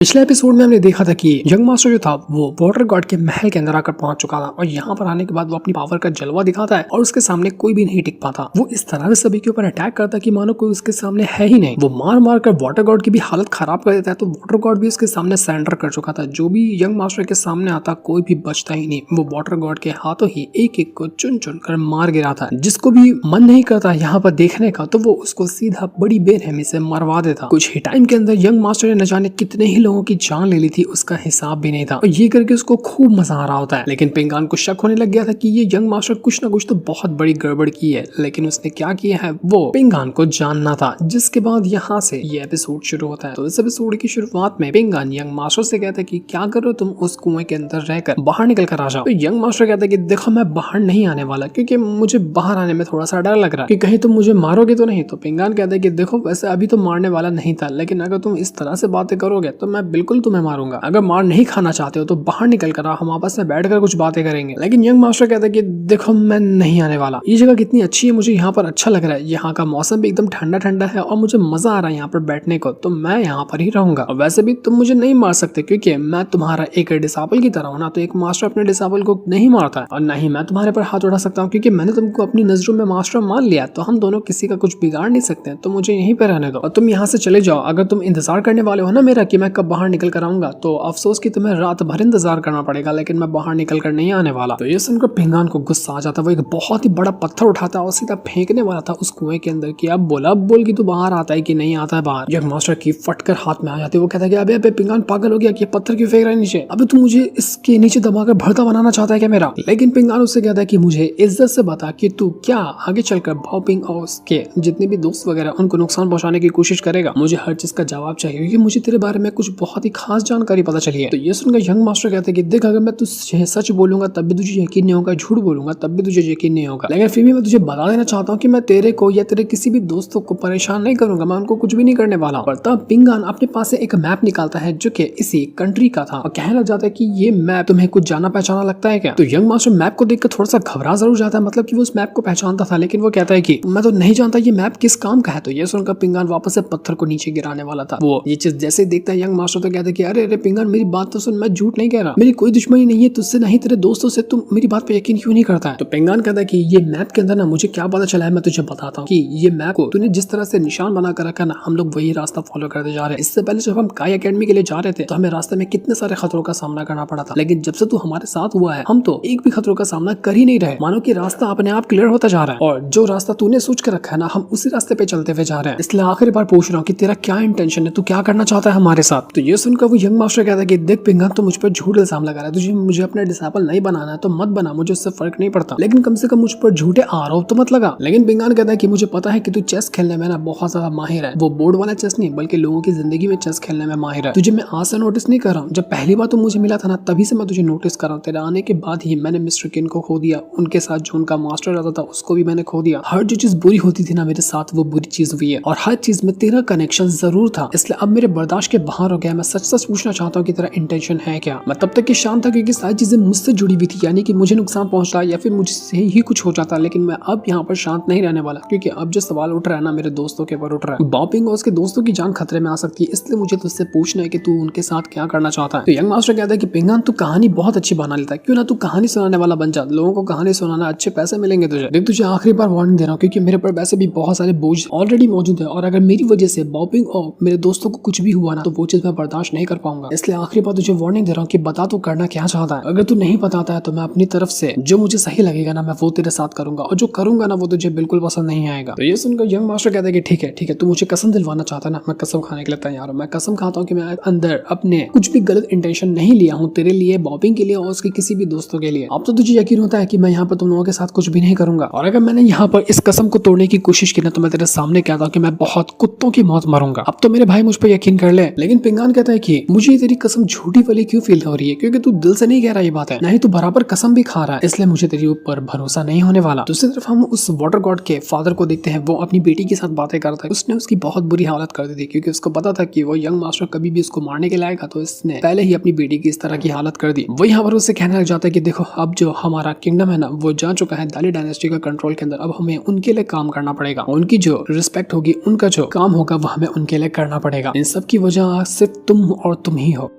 पिछले एपिसोड में हमने देखा था कि यंग मास्टर जो था वो वाटर गॉड के महल के अंदर आकर पहुंच चुका था और यहाँ पर आने के बाद वो अपनी पावर का जलवा दिखाता है और उसके सामने कोई भी नहीं टिक पाता। वो इस तरह से सभी के ऊपर अटैक करता है कि मानो कोई उसके सामने है ही नहीं। वो मार मार कर वाटर गॉड की भी हालत खराब कर देता है। तो वाटर गॉड भी उसके सामने सरेंडर कर चुका था। जो भी यंग मास्टर के सामने आता कोई भी बचता ही नहीं। वो वाटर गॉड के हाथों ही एक एक को चुन चुन कर मार गिरा था। जिसको भी मन नहीं करता यहाँ पर देखने का तो वो उसको सीधा बड़ी बेरहमी से मरवा देता। कुछ ही टाइम के अंदर यंग मास्टर ने न जाने कितने ही लोगों की जान ले ली थी, उसका हिसाब भी नहीं था। और ये करके उसको खूब मजा आ रहा होता है। लेकिन पिंगान को शक होने लग गया था कि ये यंग मास्टर कुछ ना कुछ तो बहुत बड़ी गड़बड़ की है। लेकिन उसने क्या किया है वो पिंगान को जानना था। जिसके बाद यहाँ से ये एपिसोड शुरू होता है। तो इस एपिसोड की शुरुआत में पिंगान यंग मास्टर से कहता है कि क्या करो तुम उस कुएं के अंदर रहकर बाहर निकल कर आ जाओ। तो यंग मास्टर कहता है कि देखो मैं बाहर नहीं आने वाला क्योंकि मुझे बाहर आने में थोड़ा सा डर लग रहा है कि कहीं तुम मुझे मारोगे तो नहीं। तो पिंगान कहता है कि देखो वैसे अभी तो मारने वाला नहीं था, लेकिन अगर तुम इस तरह से बातें करोगे तो मैं बिल्कुल तुम्हें मारूंगा। अगर मार नहीं खाना चाहते हो तो बाहर निकल कर आओ, हम आपस में बैठकर कुछ बातें करेंगे। लेकिन यंग मास्टर कहता है कि देखो मैं नहीं आने वाला। ये जगह कितनी अच्छी है, मुझे यहाँ पर अच्छा लग रहा है। यहाँ का मौसम भी एकदम ठंडा ठंडा है और मुझे मजा आ रहा है यहाँ पर बैठने को, तो मैं यहाँ पर ही रहूंगा। और वैसे भी तुम मुझे नहीं मार सकते क्योंकि मैं तुम्हारा एक डिसाइपल की तरह हूं ना। तो एक मास्टर अपने डिसाइपल को नहीं मारता है और न ही मैं तुम्हारे पर हाथ उठा सकता हूँ क्योंकि मैंने तुमको अपनी नजरों में मास्टर मान लिया। तो हम दोनों किसी का कुछ बिगाड़ नहीं सकते। तो मुझे यहीं पे रहने दो और तुम यहाँ से चले जाओ। अगर तुम इंतजार करने वाले हो ना मेरा कि मैं कब बाहर निकल कर आऊंगा, तो अफसोस कि तुम्हें रात भर इंतजार करना पड़ेगा, लेकिन मैं बाहर निकल कर नहीं आने वाला। तो ये सुनकर पिंगान को गुस्सा आ जाता है। वो एक बहुत ही बड़ा पत्थर उठाता है और सीधा फेंकने वाला था उस कुएं के अंदर कि अब बोल कि तू बाहर आता है कि नहीं आता है बाहर। यंग मास्टर की फटकर हाथ में आ जाती है। वो कहता है कि अबे पिंगान पागल हो गया कि पत्थर क्यों फेंक रहा है नीचे? अबे तू मुझे इसके नीचे दबाकर भरता बनाना चाहता है क्या मेरा? लेकिन पिंगान उससे कहता है कि मुझे इज्जत से बता कि तू क्या आगे चलकर बॉपिंग और उसके जितने भी दोस्त वगैरह उनको नुकसान पहुंचाने की कोशिश करेगा। मुझे हर चीज का जवाब चाहिए क्योंकि मुझे तेरे बारे में कुछ बहुत ही खास जानकारी पता चली है। तो ये सुनकर यंग मास्टर कहते हैं कि देख अगर मैं तुझे सच बोलूंगा तब भी तुझे यकीन नहीं होगा, झूठ बोलूंगा तब भी तुझे यकीन नहीं होगा, लेकिन फिर भी मैं तुझे बता देना चाहता हूँ कि मैं तेरे को या तेरे किसी भी दोस्तों को परेशान नहीं करूंगा। मैं उनको कुछ भी नहीं करने वाला। और तब पिंगान अपने पास से एक मैप निकालता है जो कि इसी कंट्री का था और कहने लग जाता है कि ये मैप तुम्हें कुछ जाना पहचाना लगता है क्या? तो यंग मास्टर मैप को देखकर थोड़ा सा घबरा जरूर जाता है, मतलब कि वो उस मैप को पहचानता था, लेकिन वो कहता है कि मैं तो नहीं जानता ये मैप किस काम का है। तो ये सुनकर पिंगान वापस से पत्थर को नीचे गिराने वाला था। वो ये चीज जैसे देखता है यंग मास्टर तो कहता है कि अरे पिंगान मेरी बात तो सुन, मैं झूठ नहीं कह रहा, मेरी कोई दुश्मनी नहीं है तुझसे, नहीं तेरे दोस्तों से, तुम मेरी बात पे यकीन क्यों नहीं करता है? तो पिंगान कहता है कि ये मैप के अंदर ना मुझे क्या पता चला है, मैं तुझे बताता हूँ कि ये मैप को तूने जिस तरह से निशान बना कर रखा ना, हम लोग वही रास्ता फॉलो करते जा रहे हैं। इससे पहले जब हम काई एकेडमी के लिए जा रहे थे तो हमें रास्ते में कितने सारे खतरों का सामना करना पड़ा था, लेकिन जब से तू हमारे साथ हुआ है हम तो एक भी खतरों का सामना कर ही नहीं रहे। मानो कि रास्ता अपने आप क्लियर होता जा रहा है और जो रास्ता तूने सोच कर रखा है ना हम उसी रास्ते पे चलते हुए जा रहे हैं। इसलिए आखिरी बार पूछ रहा हूँ कि तेरा क्या इंटेंशन है, तू क्या करना चाहता है हमारे साथ? तो ये सुनकर वो यंग मास्टर कहता है कि देख पिंगान तो मुझ पर झूठ इल्जाम लगा रहा है, तुझे मुझे अपना डिसाइपल नहीं बनाना है तो मत बना, मुझे उससे फर्क नहीं पड़ता, लेकिन कम से कम मुझ पर झूठे आरोप तो मत लगा। लेकिन पिंगान कहता है कि मुझे पता है कि तू चेस खेलने में ना बहुत ज्यादा माहिर है। वो बोर्ड वाला चेस नहीं बल्कि लोगों की जिंदगी में चेस खेलने में माहिर है। तुझे मैं आज से नोटिस नहीं कर रहा हूँ, जब पहली बार तू मुझे मिला था ना तभी से मैं तुझे नोटिस कर रहा हूँ। तेरे आने के बाद ही मैंने मिस्टर किन को खो दिया, उनके साथ जो उनका मास्टर रहता था उसको भी मैंने खो दिया। हर जो चीज बुरी होती थी ना मेरे साथ वो बुरी चीज हुई है और हर चीज में तेरा कनेक्शन जरूर था, इसलिए अब मेरे बर्दाश्त के बाहर हो गया। मैं सच सच पूछना चाहता हूँ कि तेरा इंटेंशन है क्या? मैं तब तक कि शांत था क्योंकि सारी चीजें मुझसे जुड़ी हुई थी, यानी कि मुझे नुकसान पहुंचता या फिर मुझसे ही कुछ हो जाता, लेकिन मैं अब यहाँ पर शांत नहीं रहने वाला क्योंकि अब जो सवाल उठ रहा है ना मेरे दोस्तों के ऊपर उठ रहा है। बॉपिंग और उसके दोस्तों की जान खतरे में आ सकती है, इसलिए मुझे तुझसे पूछना है कि तू उनके साथ क्या करना चाहता है। तो यंग मास्टर कहता है कि पिंगान तू कहानी बहुत अच्छी बना लेता है, क्यों ना तू कहानी सुनाने वाला बन जा, लोगों को कहानी सुनाना, अच्छे पैसे मिलेंगे तुझे। देख तुझे आखिरी बार वार्निंग दे रहा हूँ क्योंकि मेरे पर वैसे भी बहुत सारे बोझ ऑलरेडी मौजूद है और अगर मेरी वजह से बॉपिंग और मेरे दोस्तों को कुछ भी हुआ ना तो वो चीज मैं बर्दाश्त नहीं कर पाऊंगा। इसलिए आखिरी बार तुझे वार्निंग दे रहा हूँ कि बता तू करना क्या चाहता है। अगर तू नहीं बताता है तो मैं अपनी तरफ से जो मुझे सही लगेगा ना मैं वो तेरे साथ करूंगा और जो करूंगा ना वो तुझे बिल्कुल पसंद नहीं आएगा। तो ये सुनकर यंग मास्टर कहता है कि ठीक है तू मुझे कसम दिलवाना चाहता है ना, मैं कसम खाने के लिए तैयार हूँ। मैं कसम खाता हूँ कि मैं अंदर अपने कुछ भी गलत इंटेंशन नहीं लिया हूँ तेरे लिए, बॉपिंग के लिए और उसके किसी भी दोस्तों के लिए। अब तो तुझे यकीन होता है कि मैं यहाँ पर तुम लोगों के साथ कुछ भी नहीं करूंगा और अगर मैंने यहाँ पर इस कसम को तोड़ने की कोशिश की ना तो मैं तेरे सामने कहता हूँ कि मैं बहुत कुत्तों की मौत मरूंगा। अब तो मेरे भाई मुझ पर यकीन कर ले। लेकिन पिंगान कहता है कि मुझे तेरी कसम झूठी वाली क्यों फील हो रही है, क्योंकि तू दिल से नहीं कह रहा ये बात है, नहीं तू बराबर कसम भी खा रहा है, इसलिए मुझे तेरे ऊपर भरोसा नहीं होने वाला। दूसरी तरफ हम उस वाटर गॉड के फादर को देखते हैं, वो अपनी बेटी के साथ बातें करता है। उसने उसकी बहुत बुरी हालत कर दी थी क्योंकि उसको पता था कि वो यंग मास्टर कभी भी उसको मारने के लायक, तो इसने पहले ही अपनी बेटी की इस तरह की हालत कर दी। वो यहाँ पर उससे कहने लग जाता है कि देखो अब जो हमारा किंगडम है ना वो जा चुका है दाली डायनेस्टी का कंट्रोल के अंदर, अब हमें उनके लिए काम करना पड़ेगा, उनकी जो रिस्पेक्ट होगी, उनका जो काम होगा वो हमें उनके लिए करना पड़ेगा। इन सब की वजह सिर्फ सिर्फ तुम और तुम ही हो।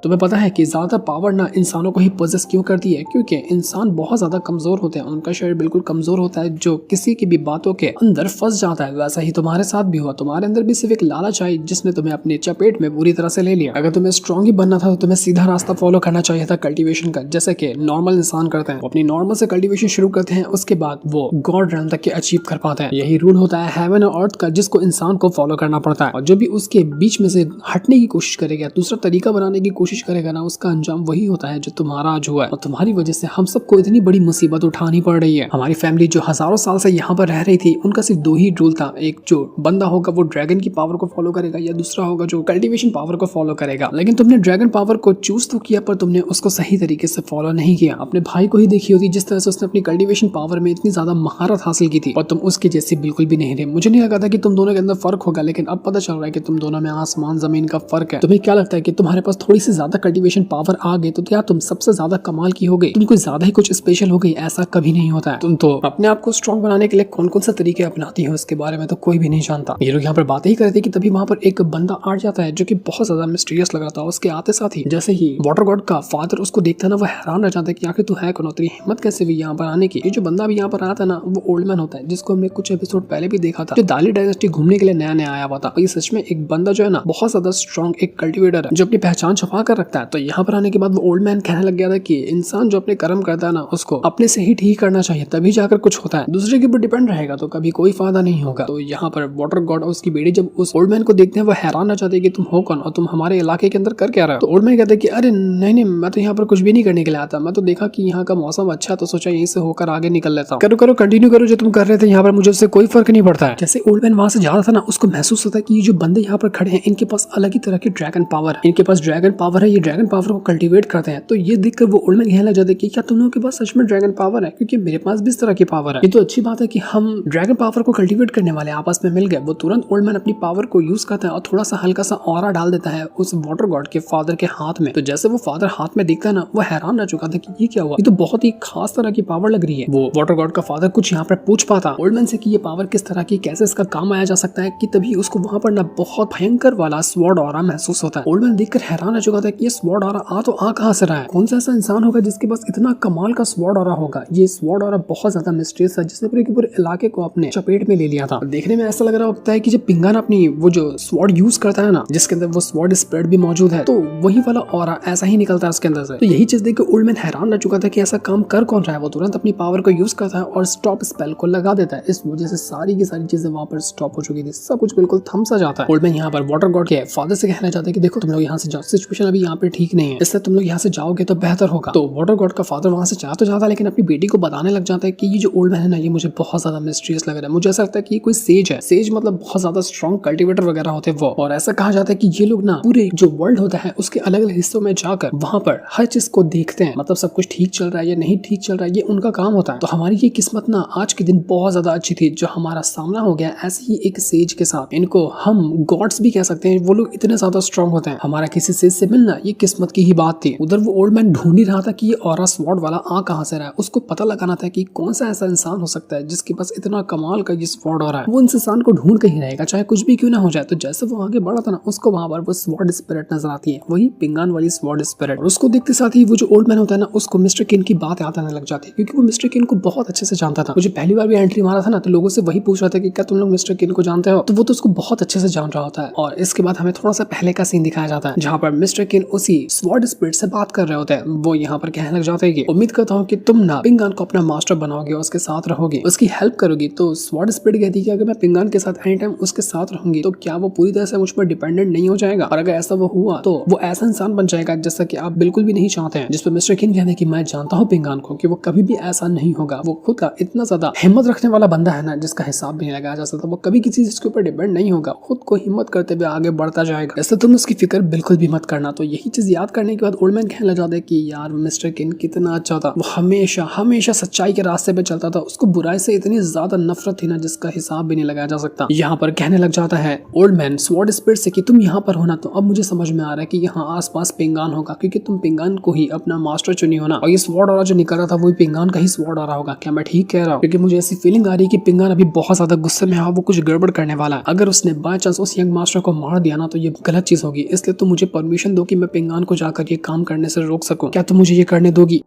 तुम्हें पता है कि ज्यादा पावर ना इंसानों को ही पोजेस क्यों करती है? क्योंकि इंसान बहुत ज्यादा कमजोर होते हैं, उनका शरीर बिल्कुल कमजोर होता है जो किसी की भी बातों के अंदर फंस जाता है। वैसा ही तुम्हारे साथ भी हुआ, तुम्हारे अंदर भी सिर्फ एक लालच आई जिसने तुम्हें अपने चपेट में पूरी तरह से ले लिया। अगर तुम्हें स्ट्रॉन्ग ही बनना था तो तुम्हें सीधा रास्ता फॉलो करना चाहिए था कल्टीवेशन का, जैसे कि नॉर्मल इंसान करते हैं। वो अपनी नॉर्मल से कल्टीवेशन शुरू करते हैं, उसके बाद वो गॉड रन तक के अचीव कर पाते हैं। यही रूल होता है हेवन और अर्थ का, जिसको इंसान को फॉलो करना पड़ता है। और जो भी उसके बीच में से हटने की कोशिश करेगा, दूसरा तरीका बनाने की कोशिश करेगा ना, उसका अंजाम वही होता है जो तुम्हारा आज हुआ है। और तुम्हारी वजह से हम सबको इतनी बड़ी मुसीबत उठानी पड़ रही है। हमारी फैमिली जो हजारों साल से यहाँ पर रह रही थी, उनका सिर्फ दो ही रूल था, एक जो बंदा होगा वो ड्रैगन की पावर को फॉलो करेगा, या दूसरा होगा जो कल्टीवेशन पावर को फॉलो करेगा। लेकिन तुमने ड्रैगन पावर को चूज तो किया, पर तुमने उसको सही तरीके से फॉलो नहीं किया। अपने भाई को ही देखी होती जिस तरह से उसने अपनी कल्टीवेशन पावर में इतनी ज्यादा महारत हासिल की थी, और तुम उसके जैसे बिल्कुल भी नहीं रहे। मुझे नहीं लगा था कि तुम दोनों के अंदर फर्क होगा, लेकिन अब पता चल रहा है कि तुम दोनों में आसमान जमीन का फर्क है। तुम्हें क्या लगता है कि तुम्हारे पास थोड़ी सी ज्यादा कल्टीवेशन पावर आ गई तो क्या तुम सबसे ज्यादा कमाल की हो गई? तुम कोई ज्यादा ही कुछ स्पेशल हो गई? ऐसा कभी नहीं होता है। तुम तो अपने आप को स्ट्रॉन्ग बनाने के लिए कौन कौन से तरीके अपनाती हो इसके बारे में तो कोई भी नहीं जानता। ये लोग यहाँ पर बातें ही कर रहे थे कि तभी वहाँ पर एक बंदा आ जाता है जो कि बहुत ज्यादा मिस्टीरियस लग रहा था। उसके आते साथ ही जैसे ही वाटर गॉड का फादर उसको देखता है ना, वो हैरान रह जाता है कि आखिर तू है कौन, तेरी हिम्मत कैसे हुई यहाँ पर आने की? ये जो बंदा भी यहाँ पर आया था ना, वो ओल्ड मैन होता है, जिसको हमने कुछ एपिसोड पहले भी देखा था, जो दाली डायनेस्टी घूमने के लिए नया नया आया हुआ था। ये सच में एक बंदा जो है ना, बहुत ज्यादा स्ट्रॉन्ग एक कल्टिवेटर है जो अपनी पहचान छुपा कर रखता है। तो यहाँ पर आने के बाद वो ओल्ड मैन कहने लग गया था कि इंसान जो अपने कर्म करता है ना, उसको अपने से ही ठीक करना चाहिए, तभी जाकर कुछ होता है। दूसरे के ऊपर डिपेंड रहेगा तो कभी कोई फायदा नहीं होगा। तो यहाँ पर वाटर गॉड और उसकी बेटी जब उस ओल्ड मैन को देखते हैं, वो हैरान रह जाते हैं कि तुम हो कौन और तुम हमारे इलाके के अंदर कर क्या रहे हो? तो ओल्ड मैन कहते हैं कि अरे नहीं, मैं तो यहाँ पर कुछ भी नहीं करने के लिए आता, मैं तो देखा कि यहाँ का मौसम अच्छा है तो सोचा यहीं से होकर आगे निकल लेता हूँ। करो कंटिन्यू करो जो तुम कर रहे थे, यहाँ पर मुझे उससे कोई फर्क नहीं पड़ता है। जैसे ओल्ड मैन वहां से जा रहा था ना, उसको महसूस होता है कि ये जो बंदे यहाँ पर खड़े हैं, इनके पास अलग ही तरह की ड्रैगन पावर है, इनके पास ड्रैगन पावर है, ये ड्रैगन पावर को कल्टीवेट करते हैं। तो ये देखकर वो ओल्ड मैन कहने लग जाते हैं कि क्या तुम लोगों के पास सच में ड्रैगन पावर है? क्योंकि मेरे पास भी इस तरह की पावर है। ये तो अच्छी बात है कि हम ड्रैगन पावर को कल्टीवेट करने वाले आपस में मिल गए। वो तुरंत ओल्ड मैन अपनी पावर को यूज करता है और थोड़ा सा हल्का सा ऑरा डाल देता है उस वाटर गॉड के फादर के हाथ में। तो जैसे वो फादर हाथ में देखता है ना, वो हैरान रह चुका था कि ये क्या हुआ, ये तो बहुत ही खास तरह की पावर लग रही है। वो वाटर गॉड का फादर कुछ यहाँ पर पूछ पाता ओल्ड मैन से कि ये पावर किस तरह की, कैसे इसका काम आया जा सकता है, कि तभी उसको वहां पर ना बहुत भयंकर वाला स्वॉर्ड ऑरा महसूस होता है। ओल्ड मैन देखकर हैरान रह चुका था कि ये स्वॉर्ड ऑरा आ कहां से रहा है? कौन सा ऐसा इंसान होगा जिसके पास इतना कमाल का स्वॉर्ड ऑरा होगा? ये स्वॉर्ड ऑरा बहुत ज्यादा मिस्टीरियस है, जिसने पूरे के पूरे इलाके को अपने चपेट में ले लिया था। देखने में ऐसा लग रहा होता है कि जब पिंगान अपनी वो जो स्वॉर्ड यूज करता है ना, जिसके अंदर वो स्वॉर्ड स्प्रेड भी मौजूद है, तो वही वाला ऑरा ऐसा ही निकलता है उसके अंदर से। तो यही चीज देख के ओल्ड मैन हैरान रह चुका था कि ऐसा काम कर कौन रहा है। वो तुरंत अपनी पावर को यूज करता है और स्टॉप स्पेल को लगा देता है। इस वजह से सारी की सारी चीजें वहां पर स्टॉप हो चुकी थी, सब कुछ बिल्कुल थम सा जाता है। ओल्ड मैन यहाँ पर वाटर गॉड के फादर से कहना चाहते हैं कि देखो तुम लोग यहाँ से जाओ, सिचुएशन अभी यहाँ पे ठीक नहीं है, इससे तुम लोग यहाँ से जाओगे तो बेहतर होगा। तो वाटर गॉड का फादर वहां से जा तो जाता है, लेकिन अपनी बेटी को बताने लग जाता है कि ये जो ओल्ड मैन है ना, ये मुझे बहुत ज्यादा मिस्टीरियस लग रहा है। मुझे ऐसा लगता है कि ये कोई सेज है। सेज मतलब बहुत ज्यादा स्ट्रॉन्ग कल्टीवेटर वगैरह होते हैं वो। और ऐसा कहा जाता है कि ये लोग ना पूरे जो वर्ल्ड होता है उसके अलग अलग हिस्सों में जाकर वहां पर हर चीज को देखते हैं, मतलब सब कुछ ठीक चल रहा है या नहीं ठीक चल रहा है, ये उनका काम होता है। तो हमारी ये किस्मत ना आज के दिन बहुत ज्यादा अच्छी थी जो हमारा सामना हो गया ऐसे ही एक सेज के साथ। इनको हम गॉड्स भी कह सकते हैं, वो लोग इतने ज्यादा स्ट्रॉन्ग होते हैं। हमारा किसी सेज से मिलना ये किस्मत की ही बात थी। उधर वो ओल्ड मैन ढूंढ ही रहा था कि ये ऑरा स्वॉर्ड वाला आ कहां से रहा है। उसको पता लगाना था कि कौन सा ऐसा इंसान हो सकता है जिसके पास इतना कमाल का ये स्वॉर्ड हो रहा है। वो इस इंसान को ढूंढ कहीं रहेगा, चाहे कुछ भी क्यों ना हो जाए। तो जैसे वो आगे बढ़ा था ना, उसको वहां पर वो स्वॉर्ड स्पिरिट नजर आती है, वही पिंगान वाली स्वॉर्ड स्पिरिट। और उसको देखते साथ ही वो जो ओल्ड मैन होता है ना, उसको मिस्टर किन की बात याद आने लग जाती है, क्योंकि वो मिस्टर किन को बहुत अच्छे से जानता था। मुझे पहली बार भी एंट्री मारा था ना, तो लोगों से वही पूछ रहा था कि क्या तुम लोग मिस्टर किन को जानते हो? तो वो तो उसको बहुत अच्छे से जान रहा होता है। और इसके बाद हमें थोड़ा सा पहले का सीन दिखाया जाता है जहाँ पर मिस्टर किन उसी स्वॉर्ड स्पिरिट से बात कर रहे होते हैं। वो यहाँ पर कहने लग जाते हैं कि उम्मीद करता हूँ कि तुम ना पिंगान को अपना मास्टर बनाओगे, उसके साथ रहोगे, उसकी हेल्प करोगी। तो स्वॉर्ड स्पिरिट कहती है कि अगर मैं पिंगान के साथ एनी टाइम उसके साथ रहूंगी तो क्या वो पूरी तरह से मुझ पर डिपेंडेंट नहीं हो जाएगा? और अगर ऐसा वो हुआ तो वो ऐसा इंसान बन जाएगा जैसा कि आप बिल्कुल भी नहीं चाहते हैं। जिस पर मिस्टर किन कहते हैं कि मैं जानता हूँ पिंगान को कि वो कभी भी ऐसा नहीं होगा। वो खुद का इतना ज्यादा हिम्मत रखने वाला बंदा है ना, जिसका हिसाब भी नहीं लगाया जा सकता। वो कभी किसी चीज के ऊपर डिपेंड नहीं होगा, खुद को हिम्मत करते हुए आगे बढ़ता जाएगा। ऐसा तुम उसकी फिक्र बिल्कुल भी मत करना। तो यही चीज याद करने के बाद ओल्ड मैन कहने लग जाता है कि यार मिस्टर किन कितना अच्छा था, वो हमेशा हमेशा सच्चाई के रास्ते पे चलता था, उसको बुराई से इतनी ज्यादा नफरत थी ना जिसका हिसाब भी नहीं लगाया जा सकता। यहाँ पर कहने लग जाता है ओल्ड मैन स्वॉर्ड स्पिरिट से कि तुम यहाँ पर होना, तो अब मुझे समझ में आ रहा है कि यहाँ आसपास पिंगान होगा, क्योंकि तुम पिंगान को ही अपना मास्टर चुनी हो ना, और ये स्वॉर्ड ऑरा जो निकल रहा था वो पिंगान का ही स्वॉर्ड ऑरा होगा। क्या मैं ठीक कह रहा हूँ? क्योंकि मुझे ऐसी फीलिंग आ रही है कि पिंगान अभी बहुत ज्यादा गुस्से में है, वो कुछ गड़बड़ करने वाला है। अगर उसने बाय चांस उस यंग मास्टर को मार दिया ना तो ये गलत चीज होगी, इसलिए तुम मुझे परमिशन दो कि मैं पिंगान को जाकर ये काम करने से रोक सकूं। क्या तुम मुझे ये करने दोगी?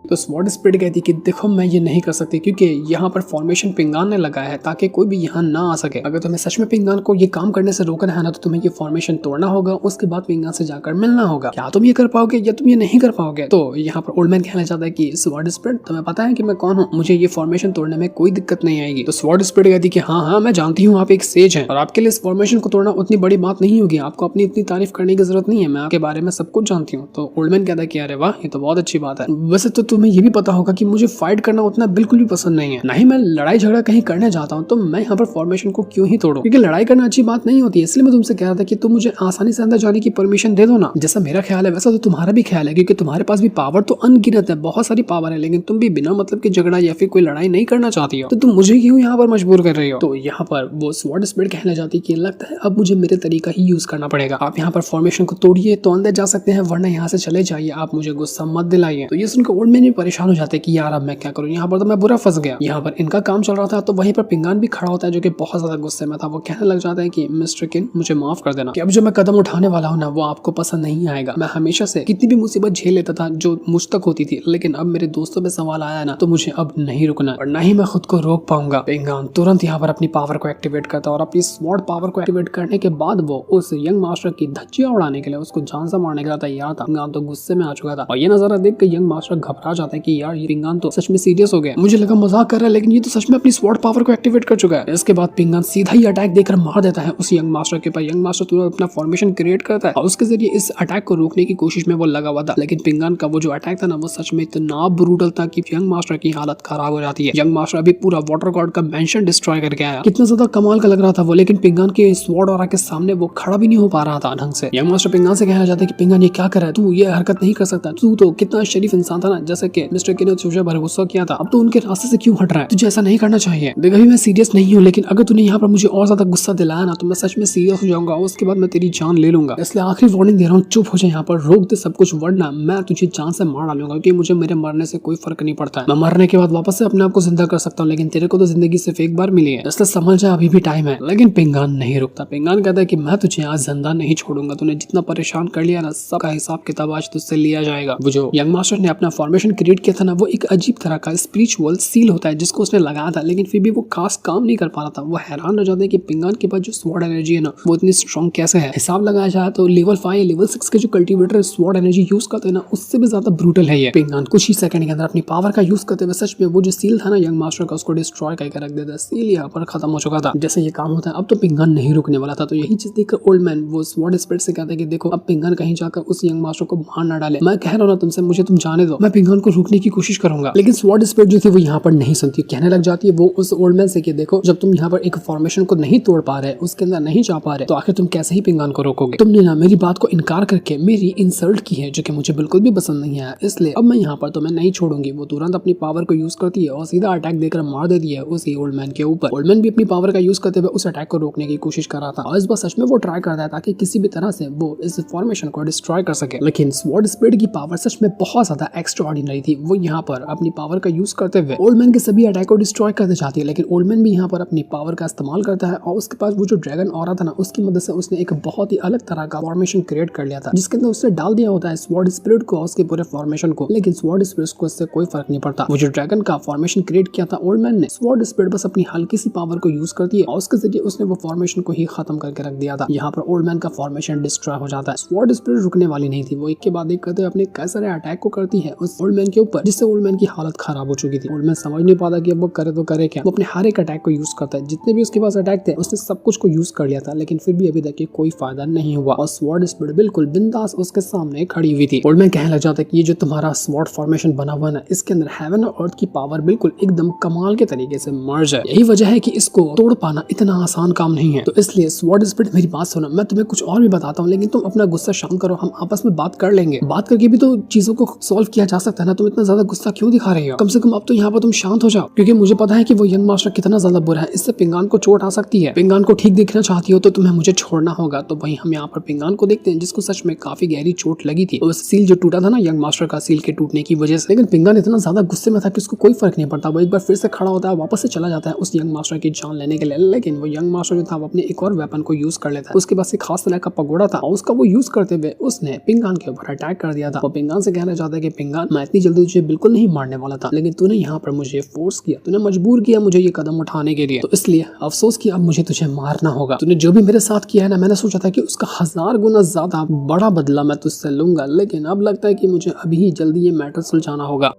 तो स्वॉर्ड स्पिरिट कहती कि देखो मैं ये नहीं कर सकती, क्योंकि यहाँ पर फॉर्मेशन पिंगान ने लगाया है ताकि कोई भी यहाँ ना आ सके। अगर तुम्हें सच में पिंगान को ये काम करने से रोकना है ना तो तुम्हें ये फॉर्मेशन तोड़ना होगा, उसके बाद पिंगान से जाकर मिलना होगा। क्या तुम ये कर पाओगे या तुम ये नहीं कर पाओगे? तो यहाँ पर ओल्ड मैन कहना चाहता है कि स्वॉर्ड स्पिरिट तुम्हें पता है कि मैं कौन हूँ, मुझे ये फॉर्मेशन तोड़ने में कोई दिक्कत नहीं आएगी। तो स्वॉर्ड स्पिरिट कहती कि हाँ मैं जानती हूँ आप एक सेज हैं और आपके लिए इस फॉर्मेशन को तोड़ना उतनी बड़ी बात नहीं होगी, आपको अपनी इतनी तारीफ करने की जरूरत नहीं है, मैं आपके बारे में सब कुछ जानती हूँ। तो ओल्ड मैन कहता है कि अरे वाह ये तो बहुत अच्छी बात है। वैसे तो तुम्हें ये भी पता होगा कि मुझे फाइट करना उतना बिल्कुल भी पसंद नहीं है, ना ही मैं लड़ाई झगड़ा कहीं करने जाता हूँ, तो मैं यहाँ पर फॉर्मेशन को क्यों ही तोड़ूं? क्योंकि लड़ाई करना अच्छी बात नहीं होती है। इसलिए मैं तुमसे कह रहा था कि तुम मुझे आसानी से अंदर जाने की परमिशन दे दो ना। जैसा मेरा ख्याल है वैसा तो तुम्हारा भी ख्याल है, क्योंकि तुम्हारे पास भी पावर तो अनगिनत है, बहुत सारी पावर है, लेकिन तुम भी बिना मतलब के झगड़ा या फिर कोई लड़ाई नहीं करना चाहती हो, तो तुम मुझे क्यों यहाँ पर मजबूर कर रही हो? तो यहाँ पर वो स्वॉर्ड स्पिरिट कहने जाती है कि लगता है अब मुझे मेरे तरीका ही यूज करना पड़ेगा, आप यहाँ पर फॉर्मेशन को तोड़िए तो अंदर जा सकते हैं, वरना यहाँ से चले जाइए, आप मुझे गुस्सा मत दिलाइए। तो ये सुनकर ओल्ड मैन भी परेशान हो जाते हैं कि यार अब मैं क्या करूँ, यहाँ पर तो मैं बुरा फंस गया। यहाँ पर इनका काम चल रहा था तो वहीं पर पिंगान भी खड़ा होता है जो कि बहुत ज्यादा गुस्से में था। वो कहने लग जाता है कि मिस्टर किन मुझे माफ कर देना, कि अब जो मैं कदम उठाने वाला हूँ ना वो आपको पसंद नहीं आएगा। मैं हमेशा से कितनी भी मुसीबत झेल लेता था जो मुझ तक होती थी, लेकिन अब मेरे दोस्तों पे सवाल आया ना तो मुझे अब नहीं रुकना और ना ही मैं खुद को रोक पाऊंगा। पिंगान तुरंत यहाँ पर अपनी पावर को एक्टिवेट करता और अपनी स्वॉर्ड पावर को एक्टिवेट करने के बाद वो उस यंग मास्टर की धज्जियां उड़ाने के लिए उसको जान से मारने के लिए तैयार था। पिंगान तो गुस्से में आ चुका था और ये नजारा देख के यंग मास्टर घबरा जाता है कि यार ये पिंगान तो सच में सीरियस हो गया, मुझे लगा मजाक कर रहा है लेकिन ये तो सच में अपनी स्वॉर्ड पावर को एक्टिवेट कर चुका है। इसके बाद पिंगान सीधा ही अटैक देकर मार देता है उस यंग मास्टर के ऊपर। यंग मास्टर तुरंत अपना फॉर्मेशन क्रिएट करता है और उसके जरिए इस अटैक को रोकने की कोशिश में वो लगा हुआ था, लेकिन पिंगान का वो जो अटैक था ना वो सच में इतना ब्रूटल था कि यंग मास्टर की हालत खराब हो जाती है। यंग मास्टर अभी पूरा वाटर गॉड का मेंशन डिस्ट्रॉय करके आया, कितना ज्यादा कमाल का लग रहा था वो, लेकिन पिंगान के स्वॉर्ड ऑरा के सामने वो खड़ा भी नहीं हो पा रहा था ढंग से। यंग मास्टर पिंगान से कहना चाहता है कि पिंगान ये क्या कर रहा है, तू ये हरकत नहीं कर सकता, तू तो कितना शरीफ इंसान था ना, जैसे कि मिस्टर किन ने तुझे भर गुस्सा किया था, अब तो उनके रास्ते से क्यों हट रहा है, तुझे ऐसा नहीं करना चाहिए। देख अभी मैं सीरियस नहीं हूँ, लेकिन अगर तूने यहाँ पर मुझे और ज्यादा गुस्सा दिलाया ना तो मैं सच में सीरियस हो जाऊंगा, उसके बाद मैं तेरी जान ले लूंगा, इसलिए आखिरी वार्निंग दे रहा हूँ, चुप हो जाए, यहाँ पर रोक दे सब कुछ, वरना मैं तुझे जान से मार डालूंगा, क्योंकि मुझे मेरे मरने से कोई फर्क नहीं पड़ता है, मैं मरने के बाद वापस से अपने आप को जिंदा कर सकता हूँ, लेकिन तेरे को तो जिंदगी सिर्फ एक बार मिली है, इसलिए समझ जा अभी भी टाइम है। लेकिन पिंगान नहीं रुकता, पिंगान कहता है कि मैं तुझे आज जिंदा नहीं छोड़ूंगा, तूने जितना परेशान कर लिया ना सबका हिसाब किताब आज तुझसे लिया जाएगा। वो जो यंग मास्टर ने अपना फॉर्मेशन क्रिएट किया था ना वो एक अजीब तरह का स्पिरिचुअल सील होता है जिसको उसने लगाया था, लेकिन फिर भी वो खास काम नहीं कर पा रहा था। वो हैरान हो जाता है कि पिंगान के पास जो स्वॉर्ड एनर्जी है ना वो इतनी स्ट्रॉन्ग कैसे है। हिसाब लगाया जाए तो लेवल 5 लेवल 6 के जो कल्टीवेटर स्वॉर्ड एनर्जी यूज करते हैं ना उससे भी ज्यादा ब्रूटल है ये। पिंगान कुछ ही सेकंड के अंदर अपनी पावर का यूज करते हुए सच में वो जो सील था ना यंग मास्टर का उसको डिस्ट्रॉय करके रख देता है। सील यहाँ पर खत्म हो चुका था। जैसे ये काम होता है अब तो पिंगान नहीं रुकने वाला था, तो यही चीज देखकर ओल्ड मैन वो स्वॉर्ड स्पिरिट से कहता है कि देखो अब पिंगान कहीं जाकर उस यंग मास्टर को मार ना डाले, मैं कह रहा हूँ ना तुमसे, मुझे तुम जाने दो, मैं पिंगान को रोकने की कोशिश करूंगा। लेकिन स्वॉर्ड स्पिरिट जो थी वो यहाँ पर नहीं सुनती, कहने लग जाती है वो उस ओल्ड मैन से कि देखो जब तुम यहाँ पर एक फॉर्मेशन को नहीं तोड़ पा रहे, उसके अंदर नहीं जा पा रहे, तो आखिर तुम कैसे ही पिंगान को रोकोगे। तुमने ना मेरी बात को इनकार करके मेरी इंसल्ट की है जो कि मुझे बिल्कुल भी पसंद नहीं आया, इसलिए अब मैं यहाँ पर तुम्हें नहीं छोड़ूंगी। वो तुरंत अपनी पावर को यूज करती है और सीधा अटैक देकर मार देती है उसी ओल्ड मैन के ऊपर। ओल्ड मैन भी अपनी पावर का यूज करते हुए उस अटैक को रोकने की कोशिश कर रहा था और इस बार सच में वो ट्राई करता है ताकि किसी भी तरह से वो इस फॉर्मेशन को डिस्ट्रॉय कर सके। लेकिन स्वॉर्ड स्पिरिट की पावर सच में बहुत ज्यादा एक्स्ट्राऑर्डिनरी थी। वो यहाँ पर अपनी पावर का यूज करते हुए ओल्ड मैन के सभी अटैक को डिस्ट्रॉय करते जाती है, लेकिन ओल्ड मैन भी यहाँ पर अपनी पावर का इस्तेमाल करता है और उसके पास वो जो ड्रैगन ऑरा था ना उसकी मदद से उसने एक बहुत ही अलग तरह का फॉर्मेशन क्रिएट कर लिया था जिसके अंदर उसने डाल दिया होता है स्वॉर्ड स्पिरिट को और उसके पूरे फॉर्मेशन को, लेकिन स्वॉर्ड स्पिरिट को इससे कोई फर्क नहीं पड़ता। वो जो ड्रैगन का फॉर्मेशन क्रिएट किया था ओल्ड मैन ने, स्वॉर्ड स्पिरिट बस अपनी हल्की सी पावर को यूज करती है और उसके जरिए उसने वो फॉर्मेशन को ही खत्म करके रख दिया था। यहाँ पर ओल्ड मैन का फॉर्मेशन डिस्ट्रॉय हो जाता है। स्वॉर्ड स्पिरिट रुकने वाली नहीं थी, वो एक के बाद एक करते अपने कई सारे अटैक को करती है उस ओल्ड मैन के ऊपर, जिससे ओल्ड मैन की हालत खराब हो चुकी थी। ओल्ड मैन समझ नहीं पाता कि अब वो करे तो करे क्या। वो अपने हर एक अटैक को यूज करता है, जितने भी उसके पास अटैक थे उसने सब कुछ को यूज कर लिया था, लेकिन फिर भी अभी तक कोई फायदा नहीं हुआ और स्वॉर्ड स्पीड बिल्कुल बिंदास उसके सामने खड़ी हुई थी। ओल्ड मैन कहने लग जाता है कि ये जो तुम्हारा स्वॉर्ड फॉर्मेशन बना हुआ है, इसके अंदर हेवन और अर्थ की पावर बिल्कुल एकदम कमाल के तरीके से मर्ज है। यही वजह है कि इसको तोड़ पाना इतना आसान काम नहीं है। तो इसलिए स्वॉर्ड स्पीड मेरी बात सुनो, मैं तुम्हें कुछ और भी बताता हूँ, लेकिन तुम अपना गुस्सा शांत करो, हम आपस में बात कर लेंगे। बात करके भी तो चीजों को सॉल्व किया जा सकता है ना। तुम इतना ज्यादा गुस्सा क्यों दिखा रहे हो? कम से कम अब तो यहाँ पर तुम शांत हो जाओ, क्योंकि मुझे पता है कि वो यंग मास्टर कितना ज्यादा बुरा है। इससे पिंगान को चोट आ सकती है। पिंगान को ठीक देखना चाहती हो तो तुम्हें मुझे छोड़ना होगा। तो वहीं हम यहाँ पर पिंगान को देखते हैं, जिसको सच में काफी गहरी चोट लगी थी। उस सील जो टूटा था ना यंग मास्टर का, सील के टूटने की वजह से। लेकिन पिंगान इतना ज्यादा गुस्से में था कि उसको कोई फर्क नहीं पड़ता। वो एक बार फिर से खड़ा होता है, वापस से चला जाता है उस यंग मास्टर की जान लेने के लिए। लेकिन वो यंग मास्टर जो था वो अपने एक और वेपन को यूज कर लेता है। उसके पास एक खास तरह का पगोड़ा था और उसका वो यूज करते हुए उसने पिंगान के ऊपर अटैक कर दिया था। वो पिंगान से कहना चाहता है कि पिंगान, मैं इतनी जल्दी तुझे बिल्कुल नहीं मारने वाला था, लेकिन तूने यहाँ पर मुझे फोर्स किया, तूने मजबूर किया मुझे ये कदम उठाने के लिए। तो इसलिए अफसोस कि अब मुझे तुझे मारना होगा। तूने जो भी मेरे साथ किया है ना, मैंने सोचा था कि उसका 1000 गुना ज्यादा बड़ा बदला मैं तुझसे लूंगा, लेकिन अब लगता है कि मुझे अभी जल्दी ये मैटर सुलझाना होगा।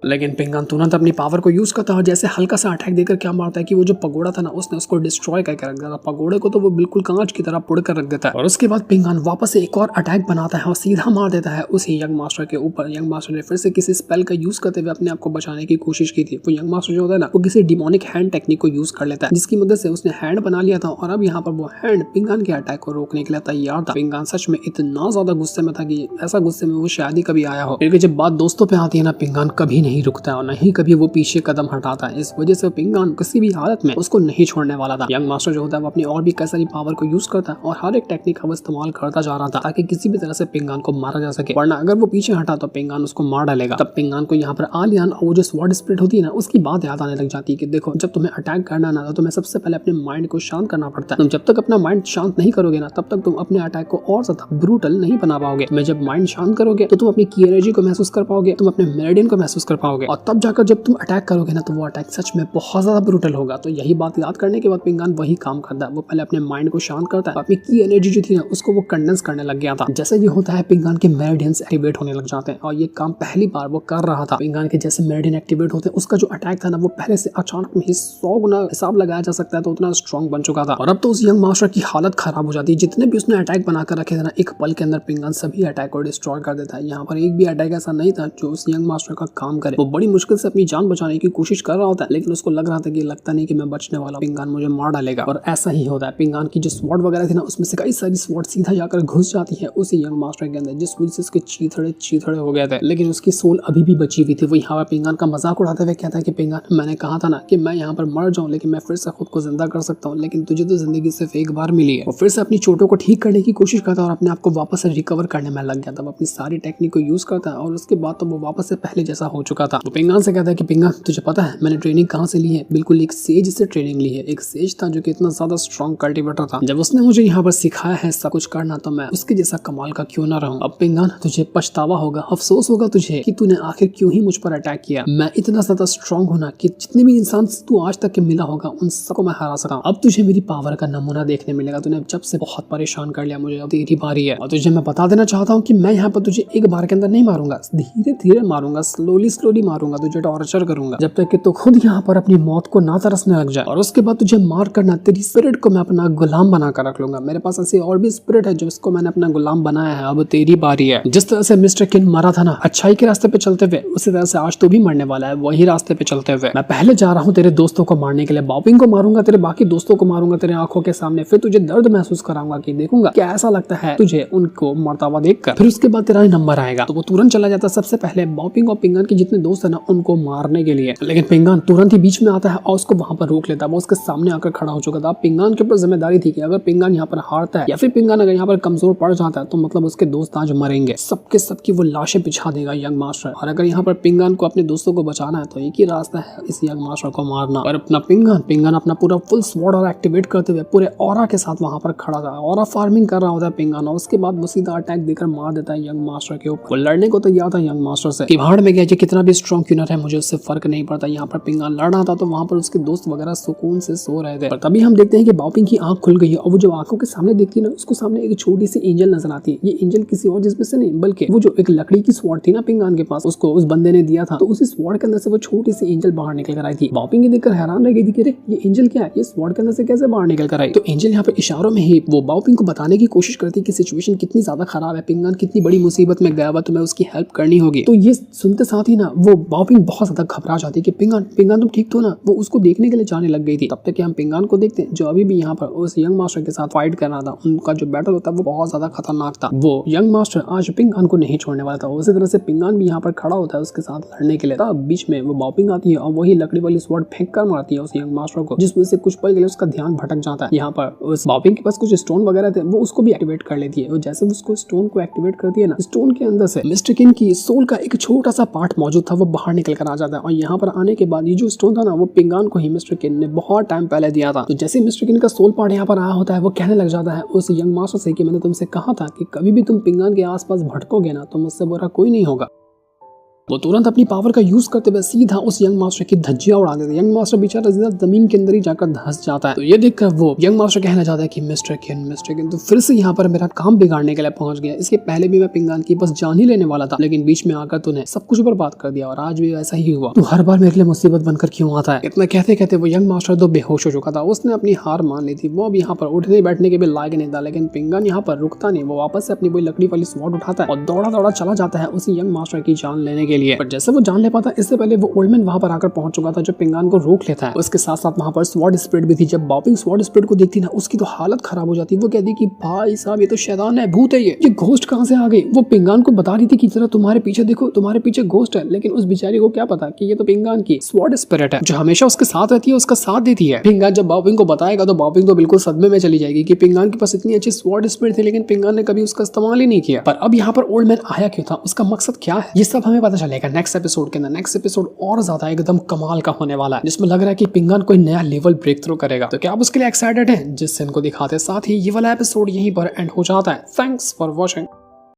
लेकिन पिंगान तुरंत अपनी पावर को यूज करता है और जैसे हल्का सा अटैक देकर क्या मारता है कि वो जो पगोड़ा था ना, उसने उसको डिस्ट्रॉय करके रख दिया था। पगोड़े को तो वो बिल्कुल कांच की तरह पुड़ कर रख देता है। और उसके बाद पिंगान वापस से एक और अटैक बनाता है और सीधा मार देता है उसी यंग मास्टर के ऊपर। यंग मास्टर ने फिर से किसी स्पेल का यूज करते हुए अपने आप को बचाने की कोशिश की थी। वो यंग मास्टर जो होता है ना, वो किसी डिमोनिक हैंड टेक्निक को यूज कर लेता है, जिसकी मदद से उसने हैंड बना लिया था और अब यहाँ पर वो हैंड पिंगान के अटैक को रोकने के लिए तैयार था। पिंगान सच में इतना ज्यादा गुस्से में था कि ऐसा गुस्से में वो शायद ही कभी आया हो। क्योंकि जब बात दोस्तों पे आती है ना, पिंगान कभी नहीं रुकता और नहीं कभी वो पीछे कदम हटाता है। इस वजह से पिंगान किसी भी हालत में उसको नहीं छोड़ने वाला था। यंग मास्टर जो होता है वो अपनी और भी कई सारी पावर को यूज करता है और हर एक टेक्निक का वो इस्तेमाल करता जा रहा था ताकि किसी भी तरह से पिंगान को मारा जा सके, वरना अगर वो पीछे हटा तो पिंगान उसको मार डालेगा। तब पिंगान को यहाँ पर आलियान और वो जो स्वॉर्ड स्पिरिट होती है ना, उसकी बात याद आने लग जाती है कि देखो, जब तुम्हें अटैक करना ना, तो तुम्हें सबसे पहले अपने माइंड को शांत करना पड़ता है। तुम जब तक अपना माइंड शांत नहीं करोगे ना, तब तक तुम अपने अटैक को और ज्यादा ब्रूटल नहीं बना पाओगे। तुम्हें जब माइंड शांत करोगे तो तुम अपनी की एनर्जी को महसूस कर पाओगे, तुम अपने मेरिडियन को महसूस कर पाओगे, और तब जाकर जब तुम अटैक करोगे ना, तो वो अटैक सच में बहुत ज्यादा ब्रूटल होगा। तो यही बात याद करने के बाद पिंगान वही काम करता है। वो पहले अपने माइंड को शांत करता है, अपनी की एनर्जी जो थी ना, उसको वो कंडेंस करने लग गया था। जैसे ये होता है, पिंगान के मेरिडियंस एक्टिवेट होने लग जाते हैं और ये काम पहली बार वो कर रहा था। पिंगान के जैसे मेरिडियन एक्टिवेट होते हैं, उसका जो अटैक था ना, वो पहले से अचानक में ही 100 गुना हिसाब लगाया जा सकता है, तो उतना स्ट्रॉन्ग बन चुका था। और अब तो उस यंग मास्टर की हालत खराब हो जाती है। जितने भी उसने अटैक बनाकर रखे थे ना, एक पल के अंदर पिंगान सभी अटैक को डिस्ट्रॉय कर देता है। यहाँ पर एक भी अटैक ऐसा नहीं था जो उस यंग मास्टर का काम करे। वो बड़ी मुश्किल से अपनी जान बचाने की कोशिश कर रहा होता है, लेकिन उसको लग रहा था कि लगता नहीं कि मैं बचने वाला हूं, पिंगान मुझे मार डालेगा। और ऐसा ही होता है। पिंगान की जो स्वॉर्ड वगैरह थी ना, उसमें से कई सारी स्वॉर्ड सीधा जाकर घुस जाती है उसी यंग मास्टर के अंदर, जिस वजह से उसके चीथड़े हो गए थे। लेकिन उसकी सोल अभी भी बची हुई थी। वो यहाँ पर पिंगान का मजाक उड़ाते हुए कहता है कि पिंगान, मैंने कहा था ना कि मैं यहाँ पर मर जाऊं, लेकिन मैं फिर से खुद को जिंदा कर सकता हूँ, लेकिन तुझे तो जिंदगी सिर्फ एक बार मिली है। वो फिर से अपनी चोटों को ठीक करने की कोशिश करता है और अपने आप को वापस से रिकवर करने में लग गया था। वो अपनी सारी टेक्निक को यूज करता है और उसके बाद तो वो वापस से पहले जैसा हो चुका था। वो पिंगान से कहता है कि पिंगान, तुझे पता है मैंने ट्रेनिंग कहाँ से ली है? बिल्कुल एक सेज से ट्रेनिंग ली है। एक सेज था जो कि इतना ज्यादा स्ट्रॉन्ग कल्टीवेटर था। जब उसने मुझे यहाँ पर सिखाया है सब कुछ करना, तो मैं उसके जैसा कमाल का क्यों ना रहूं। अब पिंगान, तुझे पछतावा होगा, अफसोस होगा तुझे कि तूने आखिर क्यों ही मुझ पर अटैक किया। मैं इतना ज्यादा स्ट्रॉन्ग हूं ना कि जितने भी इंसान तू आज तक के मिला होगा उन सबको मैं हरा सका। अब तुझे मेरी पावर का नमूना देखने मिलेगा। तूने जब से बहुत परेशान कर लिया मुझे, अब तेरी बारी है। और तुझे मैं बता देना चाहता हूँ कि मैं यहाँ पर तुझे एक बार के अंदर नहीं मारूंगा, धीरे धीरे मारूंगा, स्लोली मारूंगा, तुझे टॉर्चर करूंगा जब तक कि तू खुद यहाँ पर अपनी मौत को ना तरसने लग जाए। और उसके बाद तुझे मार करना, तेरी स्पिरिट को मैं अपना गुलाम बनाकर रख लूंगा। मेरे पास ऐसी और भी स्पिरिट है जो इसको मैंने अपना गुलाम बनाया है। अब तेरी बारी है। जिस तरह से मिस्टर किन मरा था ना अच्छाई के रास्ते पे चलते हुए, उसी तरह से आज तू भी मरने वाला है वही रास्ते पे चलते हुए। मैं पहले जा रहा हूँ तेरे दोस्तों को मारने के लिए। बाओपिंग को मारूंगा, तेरे बाकी दोस्तों को मारूंगा तेरे आंखों के सामने, फिर तुझे दर्द महसूस कराऊंगा कि देखूंगा क्या ऐसा लगता है तुझे उनको मरता हुआ देखकर। फिर उसके बाद तेरा नंबर आएगा। तो वो तुरंत चला जाता सबसे पहले बाओपिंग और पिंगान के जितने दोस्त है ना उनको मारने के लिए। लेकिन पिंगान तुरंत ही बीच में आता है और उसको वहां पर रोक लेता है। वो उसके सामने आकर खड़ा हो चुका था। पिंगान के ऊपर जिम्मेदारी थी कि अगर पिंगान यहाँ पर हारता है या फिर पिंगान अगर यहाँ पर कमजोर पड़ जाता है तो मतलब उसके दोस्त आज मरेंगे। सबके सबकी वो लाशें बिछा देगा यंग मास्टर। और अगर यहाँ पर पिंगान को अपने दोस्तों को बचाना है तो एक ही रास्ता है, इस यंग मास्टर को मारना। और अपना पिंगान अपना पूरा फुल स्वॉर्ड और एक्टिवेट करते हुए पूरे ऑरा के साथ वहां पर खड़ा था। ऑरा फार्मिंग कर रहा होता है पिंगान और उसके बाद वो सीधा अटैक देकर मार देता है यंग मास्टर के ऊपर। वो लड़ने को तैयार था यंग मास्टर से कि भाड़ में गया, कितना कितना भी स्ट्रॉन्ग क्यों ना रहे, मुझे उससे फर्क नहीं पड़ता। यहाँ पर पिंगान लड़ रहा था तो वहाँ पर उसके दोस्त वगैरह सुकून से सो रहे थे। पर तभी हम देखते हैं कि बाओपिंग की आंख खुल गई है और वो जो आंखों के सामने देखती है ना, उसको सामने एक छोटी सी एंजल नजर आती है। ये एंजल किसी और जिसमें से नहीं बल्कि वो जो एक लकड़ी की स्वॉर्ड थी ना पिंगान के पास, उसको उस बंदे ने दिया था। तो उसी स्वॉर्ड के अंदर से वो छोटी सी एंजल बाहर निकल कर आई थी। बाओपिंग देखकर हैरान रह गई थी कि अरे ये एंजल क्या है, ये स्वॉर्ड के अंदर से कैसे बाहर निकल कर आई। तो एंजल यहाँ पे इशारों में ही वो बाओपिंग को बताने की कोशिश करती है कि सिचुएशन कितनी ज्यादा खराब है, पिंगान कितनी बड़ी मुसीबत में गया हुआ, तुम्हें उसकी हेल्प करनी होगी। तो ये सुनते साथ ही ना वो बाओपिंग बहुत ज्यादा घबरा जाती है कि पिंगान पिंगान तुम ठीक तो ना। वो उसको देखने के लिए जाने लग गई थी। तब तक हम पिंगान को देखते हैं जो अभी भी यहाँ पर उस यंग मास्टर के साथ फाइट कर रहा था। उनका जो बैटल होता है वो बहुत ज्यादा खतरनाक था। वो यंग मास्टर आज पिंगान को नहीं छोड़ने वाला था। उसी तरह से पिंगान भी यहाँ पर खड़ा होता है उसके साथ लड़ने के लिए। तब बीच में वो बाओपिंग आती है और वही लकड़ी वाली स्वॉर्ड फेंक कर मारती है उस यंग मास्टर को, जिस वजह से कुछ पल के लिए उसका ध्यान भटक जाता है। यहाँ पर उस बाओपिंग के पास कुछ स्टोन वगैरह थे, वो उसको भी एक्टिवेट कर लेती है। और जैसे उसको स्टोन को एक्टिवेट करती है ना, स्टोन के अंदर से मिस्टर किन की सोल का एक छोटा सा पार्ट मौजूद था, वो बाहर निकल कर आ जाता है। और यहाँ पर आने के बाद ये जो स्टोन था ना, वो पिंगान को ही मिस्टर किन ने बहुत टाइम पहले दिया था। तो जैसे मिस्टर किन का सोल पार्ट यहाँ पर आया होता है, वो कहने लग जाता है उस यंग मास्टर से कि मैंने तुमसे कहा था कि कभी भी तुम पिंगान के आसपास भटकोगे ना तो मुझसे बुरा कोई नहीं होगा। वो तुरंत अपनी पावर का यूज करते हुए सीधा उस यंग मास्टर की धज्जियां उड़ा देते हैं। यंग मास्टर बेचारा सीधा जमीन के अंदर ही जाकर धंस जाता है। तो ये देखकर वो यंग मास्टर कहना चाहता है कि मिस्टर किन तो फिर से यहाँ पर मेरा काम बिगाड़ने के लिए पहुंच गया। इसके पहले भी मैं पिंगान की बस जान ही लेने वाला था, लेकिन बीच में आकर तूने सब कुछ बर्बाद कर दिया और आज भी वैसा ही हुआ। तू हर बार मेरे लिए मुसीबत बनकर क्यों आता है। इतना कहते कहते वो यंग मास्टर तो बेहोश हो चुका था। उसने अपनी हार मान ली थी। वो अब यहाँ पर उठने बैठने के भी लायक नहीं था। लेकिन पिंगान यहाँ पर रुकता नहीं। वो वापस से अपनी वही लकड़ी वाली स्वॉर्ड उठाता है और दौड़ा दौड़ा चला जाता है उसी यंग मास्टर की जान लेने के लिए। पर जैसे वो ले पाता, इससे पहले वो ओल्डमैन वहां पर आकर पहुंच चुका था जो पिंगान को रोक लेता है। उसके साथ साथ वहां पर स्वॉर्ड स्पिरिट भी थी। जब बाओपिंग स्वॉर्ड स्पिरिट को देखती ना, उसकी तो हालत खराब हो जाती। वो कहती कि भाई साहब ये तो शैतान है, भूत है, ये घोस्ट कहां से आ गई। वो पिंगान को बता रही थी कि जरा तुम्हारे पीछे देखो, तुम्हारे पीछे घोस्ट है। लेकिन उस बेचारी को क्या पता कि ये तो पिंगान की स्वॉर्ड स्पिरिट है जो हमेशा उसके साथ रहती है, उसका साथ देती है। पिंगान जब बाओपिंग को बताएगा तो बाओपिंग तो बिल्कुल सदमे में चली जाएगी कि पिंगान के पास इतनी अच्छी स्वॉर्ड स्पिरिट थी लेकिन पिंगान ने कभी उसका इस्तेमाल ही नहीं किया। पर अब यहाँ पर ओल्डमैन आया क्यों था, उसका मकसद क्या है, ये सब हमें पता चलेगा नेक्स्ट एपिसोड के अंदर। नेक्स्ट एपिसोड और ज्यादा एकदम कमाल का होने वाला है, जिसमें लग रहा है कि पिंगान कोई नया लेवल ब्रेक थ्रू करेगा। तो क्या आप उसके लिए एक्साइटेड हैं, जिससे इनको दिखाते। साथ ही ये वाला एपिसोड यहीं पर एंड हो जाता है। Thanks for watching.